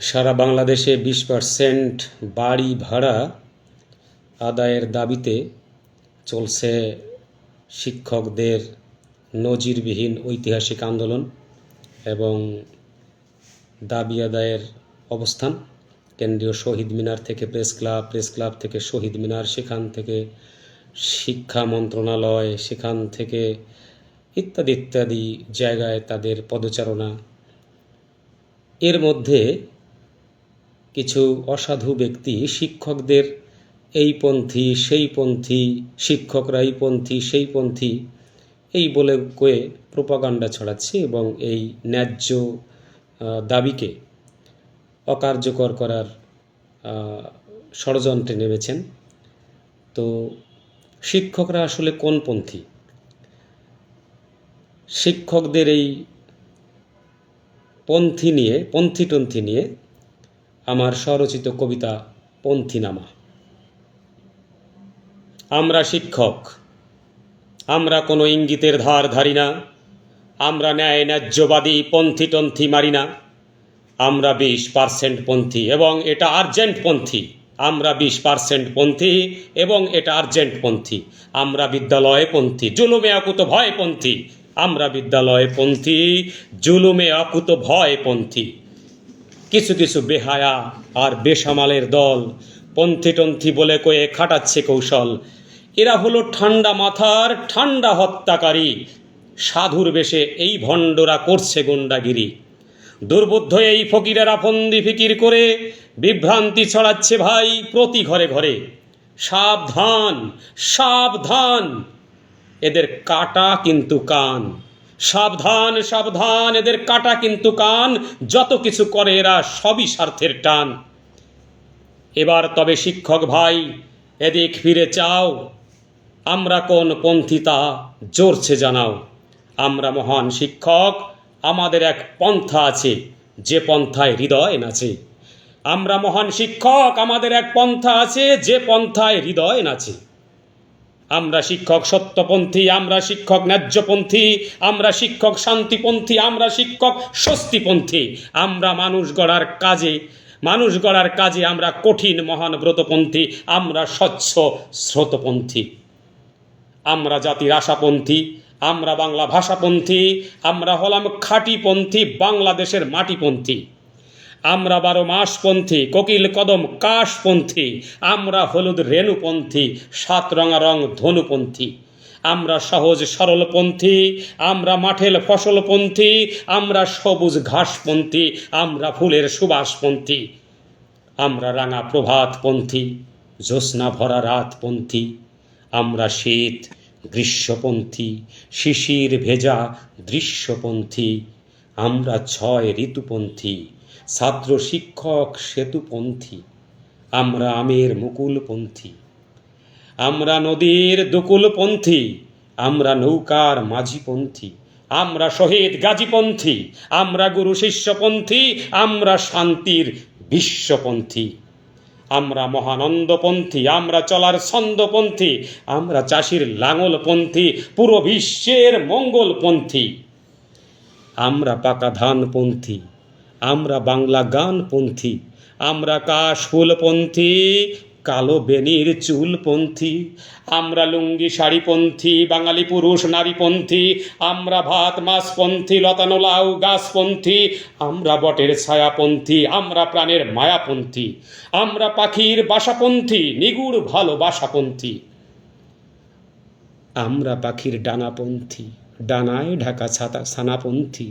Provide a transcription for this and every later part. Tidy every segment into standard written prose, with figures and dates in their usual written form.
সারা বাংলাদেশে 20% বাড়ি ভাড়া আদায়ের দাবিতে চলছে শিক্ষকদের নজিরবিহীন ঐতিহাসিক আন্দোলন এবং দাবি আদায়ের অবস্থান। কেন্দ্রীয় শহীদ মিনার থেকে প্রেস ক্লাব থেকে শহীদ মিনার, সেখান থেকে শিক্ষা মন্ত্রণালয়, সেখান থেকে ইত্যাদি ইত্যাদি জায়গায় তাদের পদচারণা। এর মধ্যে কিছু অসাধু ব্যক্তি শিক্ষকদের এই পন্থী সেই পন্থী, শিক্ষকরা এই পন্থী সেই পন্থী এই বলে কয়ে প্রোপাগান্ডা ছড়াচ্ছে এবং এই ন্যায্য দাবিকে অকার্যকর করার ষড়যন্ত্রে নেমেছেন। তো শিক্ষকরা আসলে কোন পন্থী? শিক্ষকদের এই পন্থী নিয়ে আমার স্বরচিত কবিতা পন্থীনামা। আমরা শিক্ষক, আমরা কোনো ইঙ্গিতের ধার ধারি না, আমরা ন্যায় ন্যায্যবাদী পন্থী মারি না। আমরা 20% পন্থী এবং এটা আর্জেন্ট পন্থী। আমরা 20% পন্থী এবং এটা আর্জেন্ট পন্থী। আমরা বিদ্যালয় পন্থী, জুলুমে আকুত ভয় পন্থী। আমরা বিদ্যালয় পন্থী, জুলুমে আকুত ভয় পন্থী। কিছু কিছু বেহায়া আর বেসামালের দল পন্থী বলে কয়ে খাটাচ্ছে কৌশল। এরা হলো ঠান্ডা মাথার ঠান্ডা হত্যাকারী। সাধুর বেশে এই ভণ্ডরা করছে গুন্ডাগিরি। দুর্বুদ্ধ এই ফকিরেরা ফন্দি ফিকির করে বিভ্রান্তি ছড়াচ্ছে ভাই প্রতি ঘরে ঘরে। সাবধান সাবধান, এদের কাটা কিন্তু কান। সাবধান সাবধান, এদের কাটা কিন্তু কান। যত কিছু করে এরা সবই স্বার্থের টান। এবার তবে শিক্ষক ভাই এদিক ফিরে চাও, আমরা কোন পন্থী তা জোরছে জানাও। আমরা মহান শিক্ষক, আমাদের এক পন্থা আছে, যে পন্থায় হৃদয় নাচে। আমরা মহান শিক্ষক, আমাদের এক পন্থা আছে, যে পন্থায় হৃদয় নাচে। আমরা শিক্ষক সত্যপন্থী, আমরা শিক্ষক ন্যায্যপন্থী, আমরা শিক্ষক শান্তিপন্থী, আমরা শিক্ষক স্বস্তিপন্থী। আমরা মানুষ গড়ার কাজে আমরা কঠিন মহান ব্রতপন্থী, আমরা স্বচ্ছ স্রোতপন্থী। আমরা জাতির আশাপন্থী, আমরা বাংলা ভাষাপন্থী, আমরা হলাম খাঁটিপন্থী, বাংলাদেশের মাটিপন্থী। আমরা 12 মাসপন্থী, কোকিল কদম কাশপন্থী, আমরা হলুদ রেণুপন্থী, 7 রঙা রং ধনুপন্থী। আমরা সহজ সরলপন্থী, আমরা মাঠের ফসলপন্থী, আমরা সবুজ ঘাসপন্থী, আমরা ফুলের সুবাসপন্থী। আমরা রাঙা প্রভাতপন্থী, জ্যোৎস্না ভরা রাতপন্থী। আমরা শীত গ্রীষ্মপন্থী, শিশির ভেজা দৃশ্যপন্থী। আমরা 6 ঋতুপন্থী, ছাত্র শিক্ষক সেতুপন্থী। আমরা আমের মুকুলপন্থী, আমরা নদীর দুকুলপন্থী, আমরা নৌকার মাঝিপন্থী। আমরা শহীদ গাজীপন্থী, আমরা গুরু শিষ্যপন্থী, আমরা শান্তির বিশ্বপন্থী। আমরা মহানন্দপন্থী, আমরা চলার ছন্দপন্থী, আমরা চাষির লাঙলপন্থী, পুরো বিশ্বের মঙ্গলপন্থী। আমরা পাকা ধানপন্থী, আমরা বাংলা গানপন্থী, আমরা কাশফুলপন্থী, কালো বেনির চুলপন্থী। আমরা লুঙ্গি শাড়িপন্থী, বাঙালি পুরুষ নারীপন্থী। আমরা ভাত মাছপন্থী, লতানো লাউ গাছপন্থী। আমরা বটের ছায়াপন্থী, আমরা প্রাণের মায়াপন্থী। আমরা পাখির বাসাপন্থী, নিগুড় ভালোবাসাপন্থী। আমরা পাখির ডানাপন্থী, ডানায় ঢাকা ছানাপন্থী।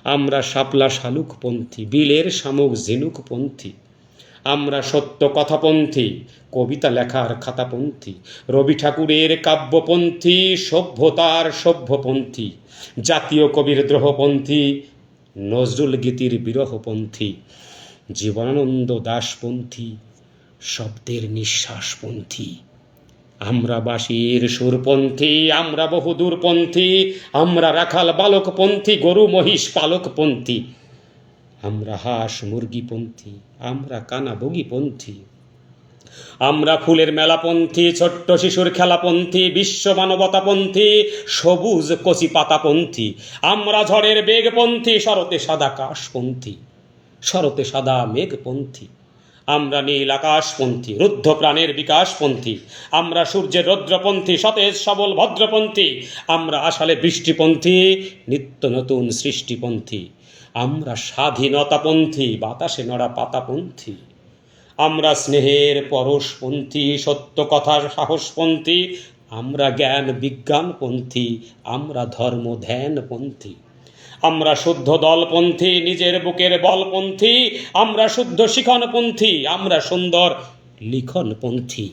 আমরা শাপলা শালুকপন্থী, বিলের শামুক ঝিনুকপন্থী। আমরা সত্য কথাপন্থী, কবিতা লেখার খাতাপন্থী। রবি ঠাকুরের কাব্যপন্থী, সভ্যতার সভ্যপন্থী। জাতীয় কবির দ্রোহপন্থী, নজরুল গীতির বিরহপন্থী। জীবনানন্দ দাশপন্থী, শব্দের নিঃশ্বাসপন্থী। আমরা বাঁশির সুরপন্থী, আমরা বহুদূরপন্থী। আমরা রাখাল বালকপন্থী, গরু মহিষ পালকপন্থী। আমরা হাঁস মুরগিপন্থী, আমরা কানাবগিপন্থী। আমরা ফুলের মেলাপন্থী, ছোট্ট শিশুর খেলাপন্থী, বিশ্ব মানবতাপন্থী, সবুজ কচি পাতাপন্থী। আমরা ঝড়ের বেগপন্থী, শরতে সাদা কাশপন্থী। শরতে সাদা মেঘপন্থী। আমরা নীল আকাশপন্থী, রুদ্ধ প্রাণের বিকাশপন্থী। আমরা সূর্যের রৌদ্রপন্থী, সতেজ সবল ভদ্রপন্থী। আমরা আষাঢ়ে বৃষ্টিপন্থী, নিত্য নতুন সৃষ্টিপন্থী। আমরা স্বাধীনতাপন্থী, বাতাসে নড়া পাতাপন্থী। আমরা স্নেহের পরশপন্থী, সত্য কথার সাহসপন্থী। আমরা জ্ঞান বিজ্ঞানপন্থী, আমরা ধর্ম ধ্যানপন্থী। আমরা শুদ্ধ দলপন্থী, নিজের বুকের বলপন্থী। আমরা শুদ্ধ শিখনপন্থী, আমরা সুন্দর লিখনপন্থী।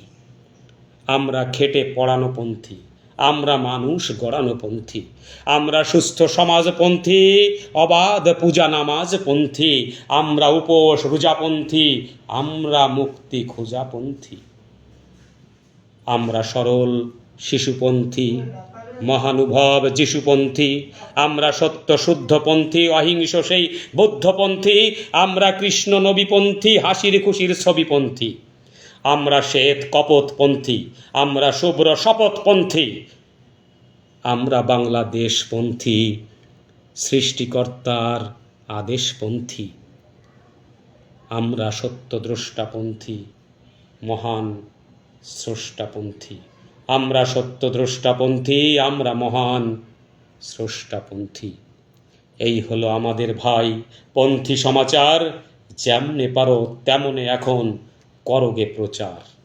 আমরা খেটে পড়ানোপন্থী, আমরা মানুষ গড়ানোপন্থী। আমরা সুস্থ সমাজপন্থী, অবাধ পূজা নামাজপন্থী। আমরা উপোস রোজাপন্থী, আমরা মুক্তি খোঁজাপন্থী। আমরা সরল শিশুপন্থী, মহানুভব যিশুপন্থী। আমরা সত্য শুদ্ধপন্থী, অহিংস সেই বৌদ্ধপন্থী। আমরা কৃষ্ণ নবীপন্থী, হাসির খুশির ছবিপন্থী। আমরা শ্বেত কপটপন্থী, আমরা শুভ্র শপথপন্থী। আমরা বাংলাদেশপন্থী, সৃষ্টিকর্তার আদেশপন্থী। আমরা সত্যদ্রষ্টাপন্থী, মহান স্রষ্টাপন্থী। আমরা সত্যদ্রষ্টাপন্থী, আমরা মহান স্রষ্টাপন্থী। এই হলো আমাদের ভাই পন্থী সমাচার। যেমনে পারো তেমনে এখন করোগে প্রচার।